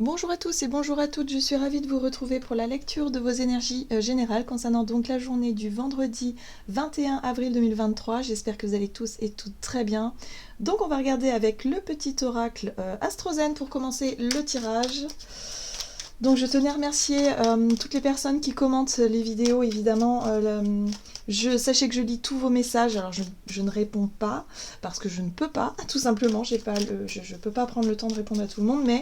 Bonjour à tous et bonjour à toutes, je suis ravie de vous retrouver pour la lecture de vos énergies générales concernant donc la journée du vendredi 21 avril 2023. J'espère que vous allez tous et toutes très bien. Donc on va regarder avec le petit oracle Astrozen pour commencer le tirage. Donc je tenais à remercier toutes les personnes qui commentent les vidéos, évidemment. Sachez que je lis tous vos messages, alors je ne réponds pas, parce que je ne peux pas, tout simplement, je ne peux pas prendre le temps de répondre à tout le monde, mais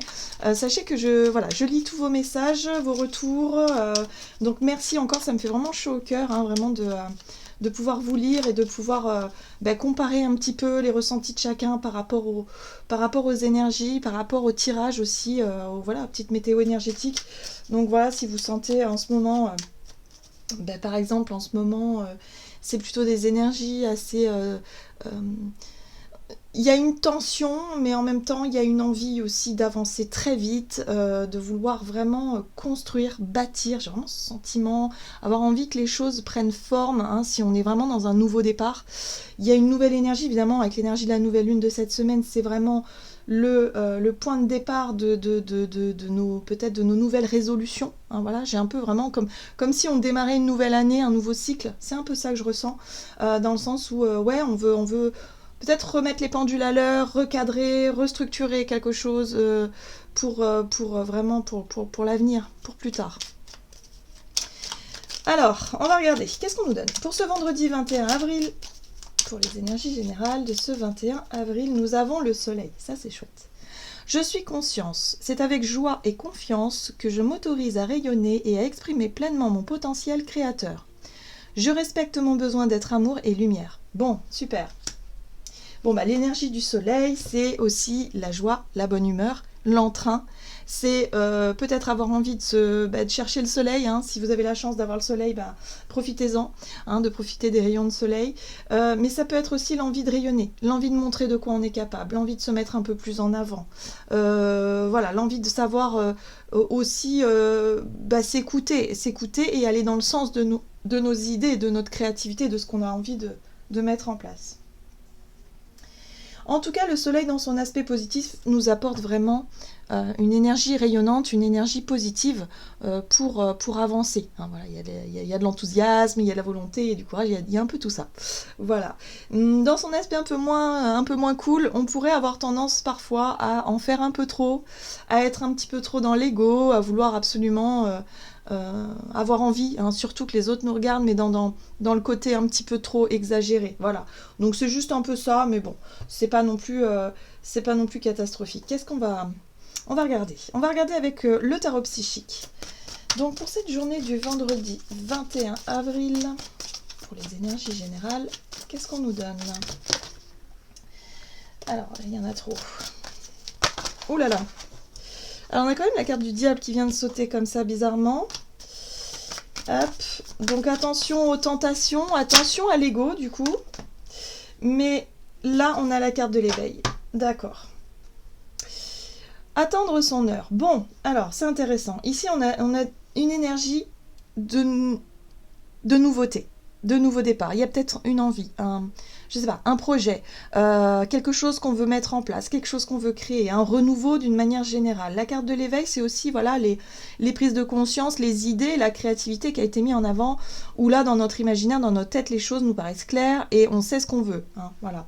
sachez que je lis tous vos messages, vos retours, donc merci encore, ça me fait vraiment chaud au cœur, hein, vraiment de pouvoir vous lire et de pouvoir comparer un petit peu les ressentis de chacun par rapport aux énergies, par rapport au tirage aussi, voilà, petite météo énergétique. Donc voilà, si vous sentez en ce moment, par exemple en ce moment, c'est plutôt des énergies assez... il y a une tension, mais en même temps, il y a une envie aussi d'avancer très vite, de vouloir vraiment construire, bâtir. J'ai vraiment ce sentiment, avoir envie que les choses prennent forme, hein, si on est vraiment dans un nouveau départ. Il y a une nouvelle énergie, évidemment, avec l'énergie de la nouvelle lune de cette semaine, c'est vraiment le point de départ peut-être de nos nouvelles résolutions. Hein, voilà, j'ai un peu vraiment comme si on démarrait une nouvelle année, un nouveau cycle. C'est un peu ça que je ressens, dans le sens où, ouais, on veut peut-être remettre les pendules à l'heure, recadrer, restructurer quelque chose pour l'avenir, pour plus tard. Alors, on va regarder. Qu'est-ce qu'on nous donne pour ce vendredi 21 avril? Pour les énergies générales de ce 21 avril, nous avons le soleil. Ça, c'est chouette. Je suis conscience. C'est avec joie et confiance que je m'autorise à rayonner et à exprimer pleinement mon potentiel créateur. Je respecte mon besoin d'être amour et lumière. Bon, super. Bon, l'énergie du soleil, c'est aussi la joie, la bonne humeur, l'entrain. C'est peut-être avoir envie de chercher le soleil. Hein. Si vous avez la chance d'avoir le soleil, profitez-en, hein, de profiter des rayons de soleil. Mais ça peut être aussi l'envie de rayonner, l'envie de montrer de quoi on est capable, l'envie de se mettre un peu plus en avant. Voilà, l'envie de savoir aussi s'écouter et aller dans le sens de nos idées, de notre créativité, de ce qu'on a envie de mettre en place. En tout cas, le soleil dans son aspect positif nous apporte vraiment une énergie rayonnante, une énergie positive pour avancer. Hein, voilà, il y a de l'enthousiasme, il y a de la volonté, il y a du courage, il y a un peu tout ça. Voilà. Dans son aspect un peu moins cool, on pourrait avoir tendance parfois à en faire un peu trop, à être un petit peu trop dans l'ego, à vouloir absolument... avoir envie, hein, surtout que les autres nous regardent, mais dans le côté un petit peu trop exagéré. Voilà. Donc c'est juste un peu ça, mais bon, c'est pas non plus catastrophique. Qu'est-ce qu'on va... On va regarder. On va regarder avec le tarot psychique. Donc pour cette journée du vendredi 21 avril, pour les énergies générales, qu'est-ce qu'on nous donne là? Alors, il y en a trop. Ouh là là. Alors on a quand même la carte du diable qui vient de sauter comme ça bizarrement. Hop. Donc attention aux tentations, attention à l'ego du coup. Mais là on a la carte de l'éveil. D'accord. Attendre son heure. Bon, alors c'est intéressant. Ici on a une énergie de nouveauté, de nouveau départ. Il y a peut-être une envie, un projet, quelque chose qu'on veut mettre en place, quelque chose qu'on veut créer, un renouveau d'une manière générale. La carte de l'éveil, c'est aussi voilà les prises de conscience, les idées, la créativité qui a été mise en avant, où là, dans notre imaginaire, dans notre tête, les choses nous paraissent claires et on sait ce qu'on veut. Hein, voilà.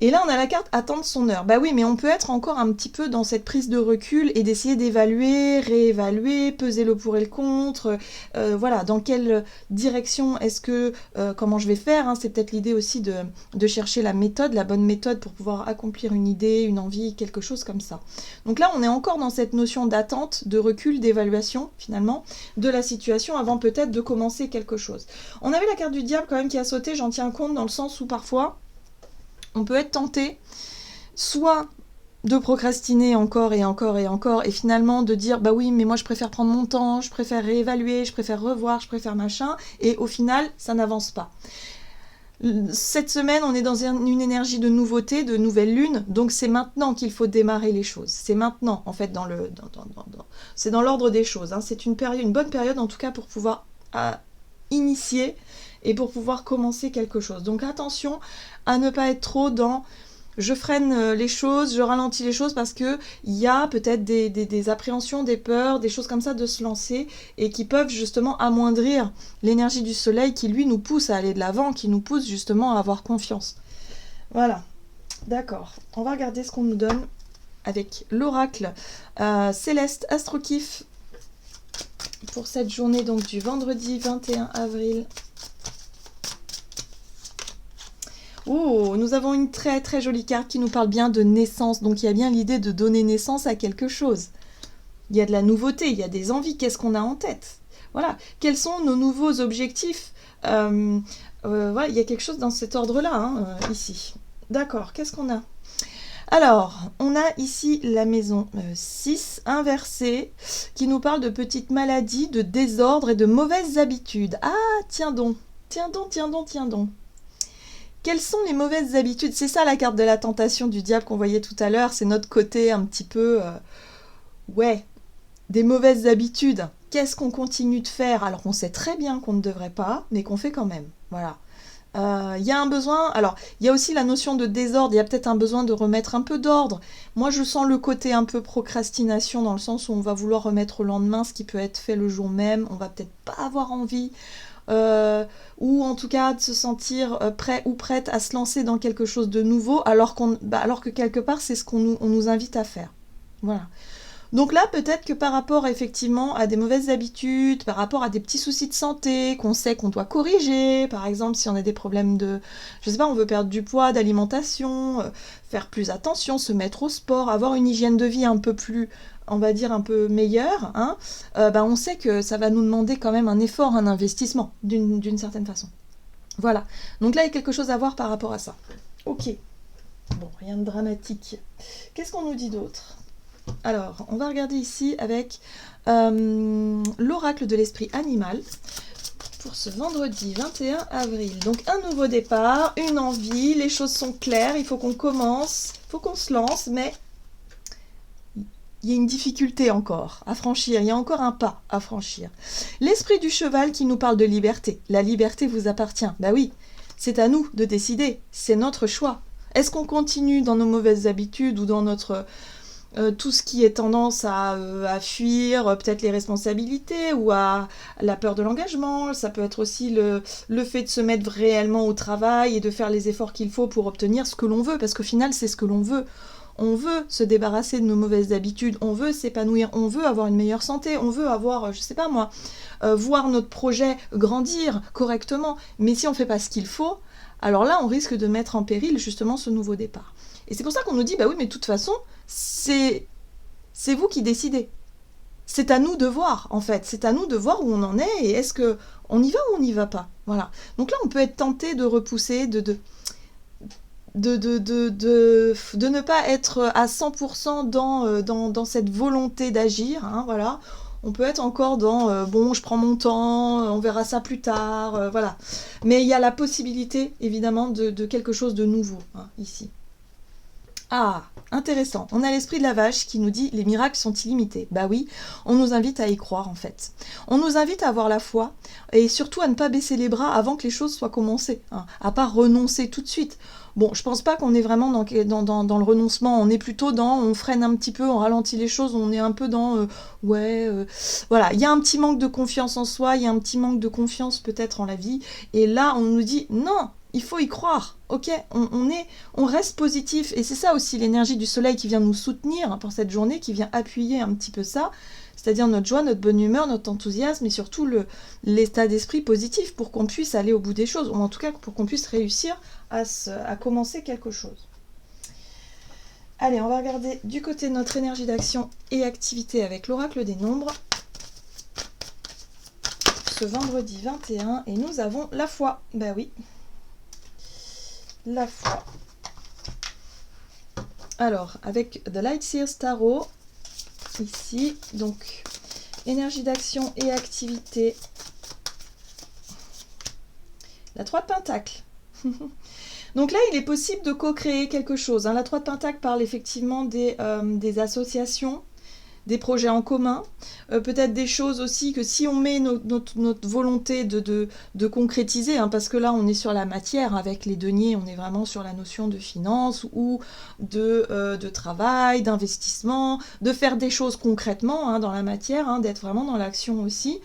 Et là, on a la carte attendre son heure. Bah oui, mais on peut être encore un petit peu dans cette prise de recul et d'essayer d'évaluer, réévaluer, peser le pour et le contre. Voilà, dans quelle direction est-ce que... comment je vais faire, hein, c'est peut-être l'idée aussi de chercher la méthode, la bonne méthode pour pouvoir accomplir une idée, une envie, quelque chose comme ça. Donc là, on est encore dans cette notion d'attente, de recul, d'évaluation, finalement, de la situation avant peut-être de commencer quelque chose. On avait la carte du diable quand même qui a sauté, j'en tiens compte dans le sens où parfois... on peut être tenté, soit de procrastiner encore et encore et encore, et finalement de dire bah oui, mais moi je préfère prendre mon temps, je préfère réévaluer, je préfère revoir, je préfère machin, et au final, ça n'avance pas. Cette semaine, on est dans une énergie de nouveauté, de nouvelle lune, donc c'est maintenant qu'il faut démarrer les choses. C'est maintenant, en fait, c'est dans l'ordre des choses. Hein. C'est une bonne période, en tout cas, pour pouvoir initier et pour pouvoir commencer quelque chose. Donc attention à ne pas être trop dans je freine les choses, je ralentis les choses parce que il y a peut-être des appréhensions, des peurs, des choses comme ça de se lancer et qui peuvent justement amoindrir l'énergie du soleil qui lui nous pousse à aller de l'avant, qui nous pousse justement à avoir confiance. Voilà, d'accord. On va regarder ce qu'on nous donne avec l'oracle Céleste Astrokif pour cette journée donc du vendredi 21 avril. Oh, nous avons une très très jolie carte qui nous parle bien de naissance. Donc il y a bien l'idée de donner naissance à quelque chose. Il y a de la nouveauté, il y a des envies. Qu'est-ce qu'on a en tête? Voilà. Quels sont nos nouveaux objectifs? Voilà, il y a quelque chose dans cet ordre-là, hein, ici. D'accord, qu'est-ce qu'on a? Alors, on a ici la maison 6 inversée qui nous parle de petites maladies, de désordre et de mauvaises habitudes. Ah, tiens donc, tiens donc, tiens donc, tiens donc. Quelles sont les mauvaises habitudes? C'est ça la carte de la tentation du diable qu'on voyait tout à l'heure, c'est notre côté un petit peu... ouais, des mauvaises habitudes. Qu'est-ce qu'on continue de faire alors qu'on sait très bien qu'on ne devrait pas, mais qu'on fait quand même. Voilà. Il y a un besoin... Alors, il y a aussi la notion de désordre, il y a peut-être un besoin de remettre un peu d'ordre. Moi, je sens le côté un peu procrastination, dans le sens où on va vouloir remettre au lendemain ce qui peut être fait le jour même, on va peut-être pas avoir envie... ou en tout cas de se sentir prêt ou prête à se lancer dans quelque chose de nouveau alors que quelque part c'est ce qu'on nous invite à faire. Voilà. Donc là, peut-être que par rapport effectivement à des mauvaises habitudes, par rapport à des petits soucis de santé qu'on sait qu'on doit corriger, par exemple si on a des problèmes de, je sais pas, on veut perdre du poids, d'alimentation, faire plus attention, se mettre au sport, avoir une hygiène de vie un peu plus, on va dire un peu meilleure, hein, on sait que ça va nous demander quand même un effort, un investissement, d'une certaine façon. Voilà. Donc là, il y a quelque chose à voir par rapport à ça. Ok. Bon, rien de dramatique. Qu'est-ce qu'on nous dit d'autre ? Alors, on va regarder ici avec l'oracle de l'esprit animal pour ce vendredi 21 avril. Donc un nouveau départ, une envie, les choses sont claires, il faut qu'on commence, il faut qu'on se lance, mais il y a une difficulté encore à franchir, il y a encore un pas à franchir. L'esprit du cheval qui nous parle de liberté. La liberté vous appartient. Bah oui, c'est à nous de décider, c'est notre choix. Est-ce qu'on continue dans nos mauvaises habitudes ou dans notre... tout ce qui est tendance à fuir, peut-être les responsabilités ou à la peur de l'engagement. Ça peut être aussi le fait de se mettre réellement au travail et de faire les efforts qu'il faut pour obtenir ce que l'on veut, parce qu'au final, c'est ce que l'on veut. On veut se débarrasser de nos mauvaises habitudes, on veut s'épanouir, on veut avoir une meilleure santé, on veut avoir, je sais pas moi, voir notre projet grandir correctement. Mais si on fait pas ce qu'il faut, alors là, on risque de mettre en péril justement ce nouveau départ. Et c'est pour ça qu'on nous dit, bah oui, mais de toute façon, c'est vous qui décidez. C'est à nous de voir, en fait. C'est à nous de voir où on en est et est-ce qu'on y va ou on n'y va pas. Voilà. Donc là, on peut être tenté de repousser, de ne pas être à 100% dans cette volonté d'agir. Hein, voilà. On peut être encore dans bon, je prends mon temps, on verra ça plus tard. Voilà. Mais il y a la possibilité, évidemment, de quelque chose de nouveau, hein, ici. Ah, intéressant. On a l'esprit de la vache qui nous dit les miracles sont illimités. Bah oui, on nous invite à y croire en fait. On nous invite à avoir la foi et surtout à ne pas baisser les bras avant que les choses soient commencées, hein, à pas renoncer tout de suite. Bon, je pense pas qu'on est vraiment dans le renoncement, on est plutôt dans on freine un petit peu, on ralentit les choses, on est un peu dans voilà, il y a un petit manque de confiance en soi, il y a un petit manque de confiance peut-être en la vie et là on nous dit non. Il faut y croire, ok, on reste positif, et c'est ça aussi l'énergie du soleil qui vient nous soutenir pour cette journée, qui vient appuyer un petit peu ça, c'est-à-dire notre joie, notre bonne humeur, notre enthousiasme, et surtout l'état d'esprit positif pour qu'on puisse aller au bout des choses, ou en tout cas pour qu'on puisse réussir à commencer quelque chose. Allez, on va regarder du côté de notre énergie d'action et activité avec l'oracle des nombres, ce vendredi 21, et nous avons la foi, bah oui. La foi. Alors, avec The Lightseers Tarot, ici, donc, énergie d'action et activité. La 3 de Pentacles. Donc là, il est possible de co-créer quelque chose. Hein. La 3 de Pentacles parle effectivement des associations, des projets en commun, peut-être des choses aussi que si on met notre volonté de concrétiser, hein, parce que là on est sur la matière avec les deniers, on est vraiment sur la notion de finance ou de travail, d'investissement, de faire des choses concrètement hein, dans la matière, hein, d'être vraiment dans l'action aussi,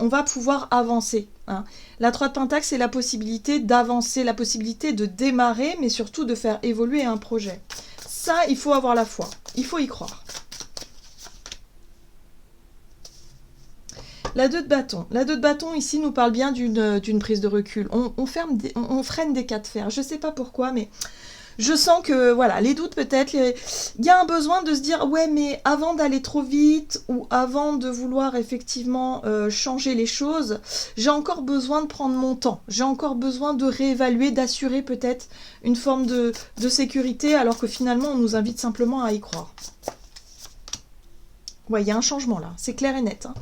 on va pouvoir avancer. Hein. La 3 de Pentacle, c'est la possibilité d'avancer, la possibilité de démarrer, mais surtout de faire évoluer un projet. Ça, il faut avoir la foi, il faut y croire. La 2 de bâton. La 2 de bâton, ici, nous parle bien d'une prise de recul. On freine des cas de fer. Je ne sais pas pourquoi, mais je sens que, voilà, les doutes peut-être, il y a un besoin de se dire, ouais, mais avant d'aller trop vite ou avant de vouloir effectivement changer les choses, j'ai encore besoin de prendre mon temps. J'ai encore besoin de réévaluer, d'assurer peut-être une forme de sécurité, alors que finalement, on nous invite simplement à y croire. Ouais, il y a un changement là, c'est clair et net. Hein.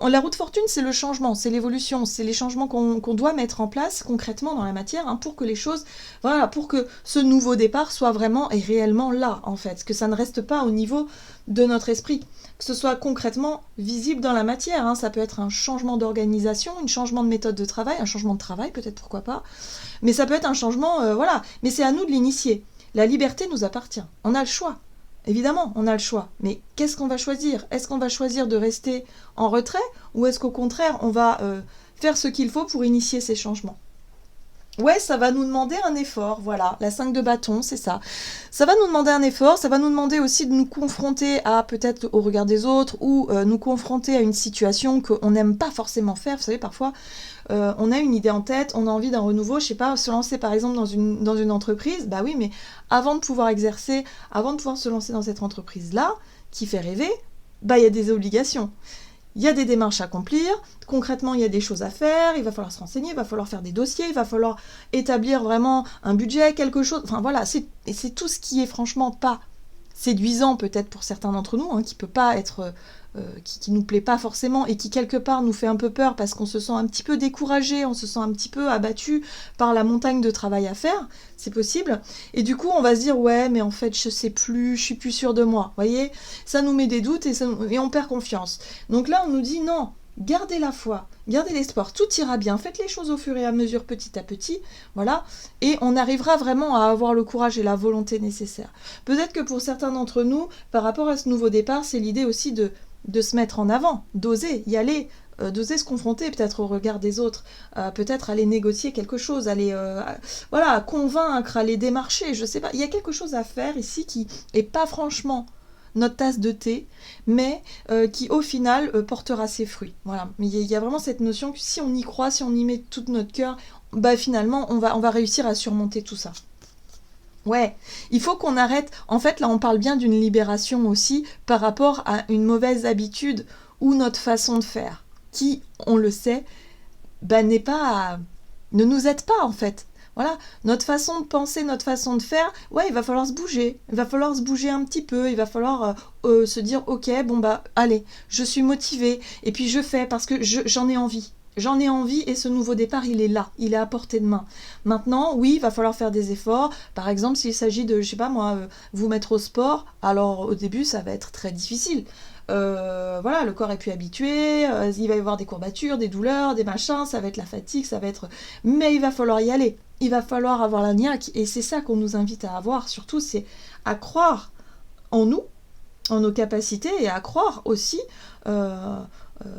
La roue de fortune, c'est le changement, c'est l'évolution, c'est les changements qu'on doit mettre en place concrètement dans la matière hein, pour que les choses, voilà, pour que ce nouveau départ soit vraiment et réellement là, en fait, que ça ne reste pas au niveau de notre esprit, que ce soit concrètement visible dans la matière. Hein. Ça peut être un changement d'organisation, un changement de méthode de travail, un changement de travail, peut-être, pourquoi pas, mais ça peut être un changement, voilà, mais c'est à nous de l'initier. La liberté nous appartient, on a le choix. Évidemment, on a le choix, mais qu'est-ce qu'on va choisir? Est-ce qu'on va choisir de rester en retrait ou est-ce qu'au contraire, on va faire ce qu'il faut pour initier ces changements? Ouais, ça va nous demander un effort, voilà, la 5 de bâton, c'est ça. Ça va nous demander un effort, ça va nous demander aussi de nous confronter à peut-être au regard des autres ou nous confronter à une situation qu'on n'aime pas forcément faire. Vous savez, parfois, on a une idée en tête, on a envie d'un renouveau, je sais pas, se lancer par exemple dans une entreprise, bah oui, mais avant de pouvoir exercer, avant de pouvoir se lancer dans cette entreprise-là, qui fait rêver, bah il y a des obligations. Il y a des démarches à accomplir, concrètement il y a des choses à faire, il va falloir se renseigner, il va falloir faire des dossiers, il va falloir établir vraiment un budget, quelque chose, enfin voilà, c'est tout ce qui est franchement pas séduisant peut-être pour certains d'entre nous, hein, qui peut pas être, qui nous plaît pas forcément et qui quelque part nous fait un peu peur parce qu'on se sent un petit peu découragé, on se sent un petit peu abattu par la montagne de travail à faire, c'est possible, et du coup on va se dire ouais mais en fait je sais plus, je suis plus sûre de moi, vous voyez, ça nous met des doutes et on perd confiance. Donc là on nous dit non, gardez la foi, gardez l'espoir, tout ira bien, faites les choses au fur et à mesure, petit à petit, voilà, et on arrivera vraiment à avoir le courage et la volonté nécessaire. Peut-être que pour certains d'entre nous, par rapport à ce nouveau départ, c'est l'idée aussi de se mettre en avant, d'oser y aller, d'oser se confronter peut-être au regard des autres, peut-être aller négocier quelque chose, aller voilà, convaincre, aller démarcher, je sais pas, il y a quelque chose à faire ici qui est pas franchement notre tasse de thé, mais qui au final portera ses fruits. Voilà. Mais il y a vraiment cette notion que si on y croit, si on y met tout notre cœur, bah finalement on va réussir à surmonter tout ça. Ouais, il faut qu'on arrête. En fait, là, on parle bien d'une libération aussi par rapport à une mauvaise habitude ou notre façon de faire, qui, on le sait, bah, ne nous aide pas en fait. Voilà, notre façon de penser, notre façon de faire, ouais, il va falloir se bouger. Il va falloir se bouger un petit peu. Il va falloir se dire, ok, bon bah, allez, je suis motivée et puis je fais parce que j'en ai envie. J'en ai envie et ce nouveau départ, il est là, il est à portée de main. Maintenant, oui, il va falloir faire des efforts. Par exemple, s'il s'agit de, je sais pas moi, vous mettre au sport, alors au début, ça va être très difficile. Voilà, le corps est plus habitué, il va y avoir des courbatures, des douleurs, des machins, ça va être la fatigue, ça va être... Mais il va falloir y aller, il va falloir avoir la niaque, et c'est ça qu'on nous invite à avoir, surtout, c'est à croire en nous, en nos capacités, et à croire aussi...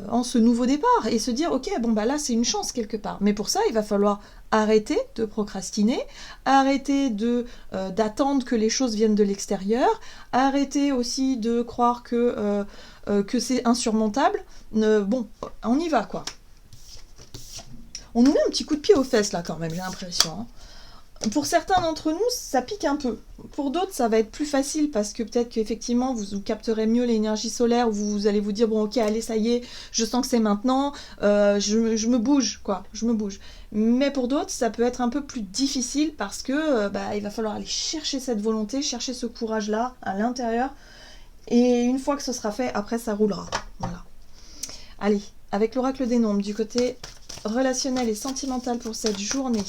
en ce nouveau départ et se dire ok bon bah là c'est une chance quelque part, mais pour ça il va falloir arrêter de procrastiner, arrêter d'attendre que les choses viennent de l'extérieur, arrêter aussi de croire que c'est insurmontable. Bon, on y va quoi. On nous met un petit coup de pied aux fesses là quand même, j'ai l'impression, hein. Pour certains d'entre nous, ça pique un peu. Pour d'autres, ça va être plus facile parce que peut-être qu'effectivement, vous capterez mieux l'énergie solaire, vous allez vous dire, bon ok, allez, ça y est, je sens que c'est maintenant, je me bouge, quoi, je me bouge. Mais pour d'autres, ça peut être un peu plus difficile parce que il va falloir aller chercher cette volonté, chercher ce courage-là à l'intérieur. Et une fois que ce sera fait, après, ça roulera. Voilà. Allez, avec l'oracle des nombres, du côté relationnel et sentimental pour cette journée.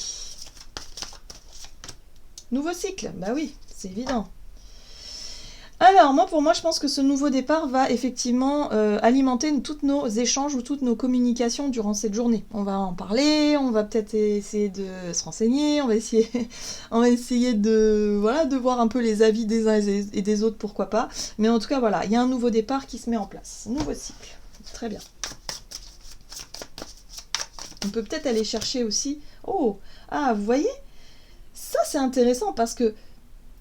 Nouveau cycle, bah oui, c'est évident. Alors, pour moi, je pense que ce nouveau départ va effectivement alimenter tous nos échanges ou toutes nos communications durant cette journée. On va en parler, on va peut-être essayer de se renseigner, on va essayer de, voilà, de voir un peu les avis des uns et des autres, pourquoi pas. Mais en tout cas, voilà, il y a un nouveau départ qui se met en place. Nouveau cycle. Très bien. On peut peut-être aller chercher aussi... Oh, ah, vous voyez? Ça, c'est intéressant parce que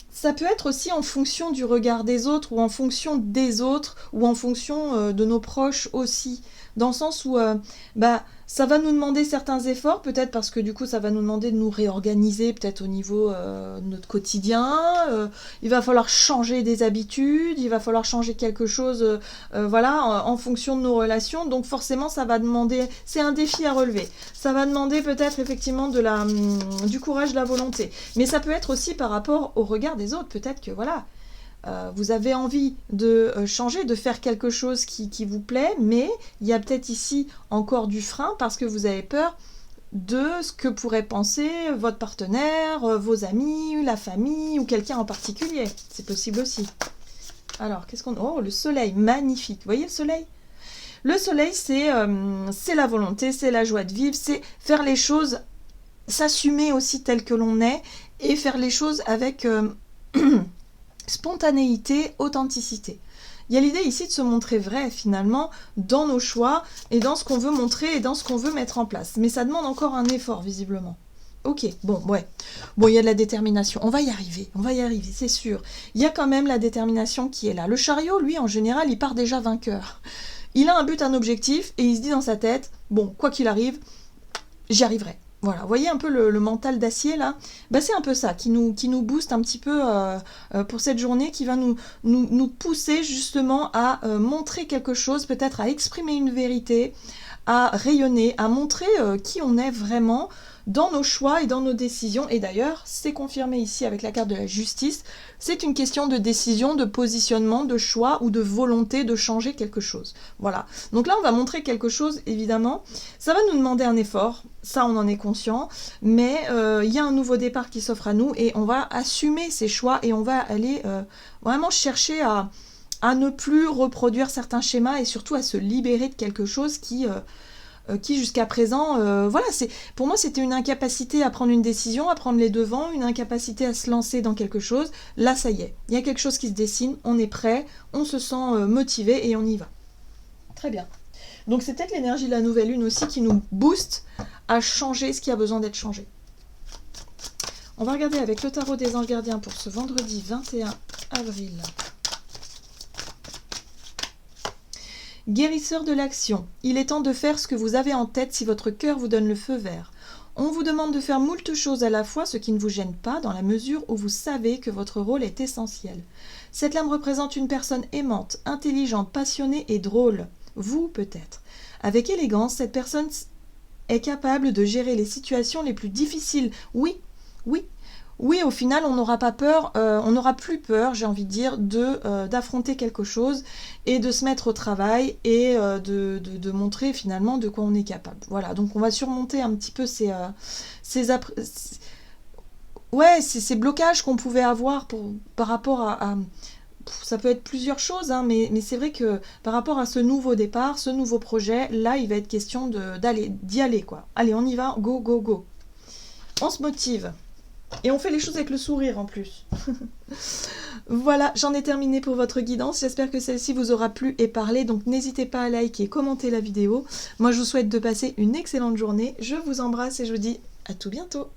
ça peut être aussi en fonction du regard des autres, ou en fonction des autres, ou en fonction de nos proches aussi. Dans le sens où ça va nous demander certains efforts, peut-être parce que du coup ça va nous demander de nous réorganiser, peut-être au niveau de notre quotidien. Il va falloir changer des habitudes, il va falloir changer quelque chose voilà, en fonction de nos relations. Donc forcément ça va demander, c'est un défi à relever. Ça va demander peut-être effectivement du courage, de la volonté. Mais ça peut être aussi par rapport au regard des autres. Peut-être que voilà, vous avez envie de changer, de faire quelque chose qui vous plaît, mais il y a peut-être ici encore du frein parce que vous avez peur de ce que pourrait penser votre partenaire, vos amis, la famille ou quelqu'un en particulier. C'est possible aussi. Alors, qu'est-ce qu'on... Oh, le soleil, magnifique. Vous voyez le soleil ? Le soleil, c'est la volonté, c'est la joie de vivre, c'est faire les choses, s'assumer aussi tel que l'on est et faire les choses avec... spontanéité, authenticité. Il y a l'idée ici de se montrer vrai finalement dans nos choix et dans ce qu'on veut montrer et dans ce qu'on veut mettre en place. Mais ça demande encore un effort visiblement. Ok, bon, ouais. Bon, il y a de la détermination. On va y arriver, c'est sûr. Il y a quand même la détermination qui est là. Le chariot, lui, en général, il part déjà vainqueur. Il a un but, un objectif et il se dit dans sa tête, bon, quoi qu'il arrive, j'y arriverai. Voilà, vous voyez un peu le mental d'acier là, c'est un peu ça qui nous booste un petit peu pour cette journée, qui va nous pousser justement à montrer quelque chose, peut-être à exprimer une vérité, à rayonner, à montrer qui on est vraiment dans nos choix et dans nos décisions. Et d'ailleurs, c'est confirmé ici avec la carte de la justice, c'est une question de décision, de positionnement, de choix ou de volonté de changer quelque chose. Voilà, donc là on va montrer quelque chose évidemment, ça va nous demander un effort, ça on en est conscient, mais il y a un nouveau départ qui s'offre à nous et on va assumer ces choix et on va aller vraiment chercher à ne plus reproduire certains schémas et surtout à se libérer de quelque chose qui jusqu'à présent, voilà, pour moi c'était une incapacité à prendre une décision, à prendre les devants, une incapacité à se lancer dans quelque chose. Là ça y est, il y a quelque chose qui se dessine, on est prêt, on se sent motivé et on y va. Très bien. Donc c'est peut-être l'énergie de la nouvelle lune aussi qui nous booste à changer ce qui a besoin d'être changé. On va regarder avec le tarot des anges gardiens pour ce vendredi 21 avril. Guérisseur de l'action, il est temps de faire ce que vous avez en tête si votre cœur vous donne le feu vert. On vous demande de faire moult choses à la fois, ce qui ne vous gêne pas, dans la mesure où vous savez que votre rôle est essentiel. Cette lame représente une personne aimante, intelligente, passionnée et drôle. Vous, peut-être. Avec élégance, cette personne est capable de gérer les situations les plus difficiles. Oui, au final, on n'aura pas peur, on n'aura plus peur, j'ai envie de dire, d'affronter quelque chose et de se mettre au travail et de montrer finalement de quoi on est capable. Voilà, donc on va surmonter un petit peu ces blocages qu'on pouvait avoir par rapport à ça peut être plusieurs choses, hein, mais c'est vrai que par rapport à ce nouveau départ, ce nouveau projet, là, il va être question d'y aller, quoi. Allez, on y va, go, go, go. On se motive. Et on fait les choses avec le sourire en plus. Voilà, j'en ai terminé pour votre guidance. J'espère que celle-ci vous aura plu et parlé. Donc n'hésitez pas à liker et commenter la vidéo. Moi, je vous souhaite de passer une excellente journée. Je vous embrasse et je vous dis à tout bientôt.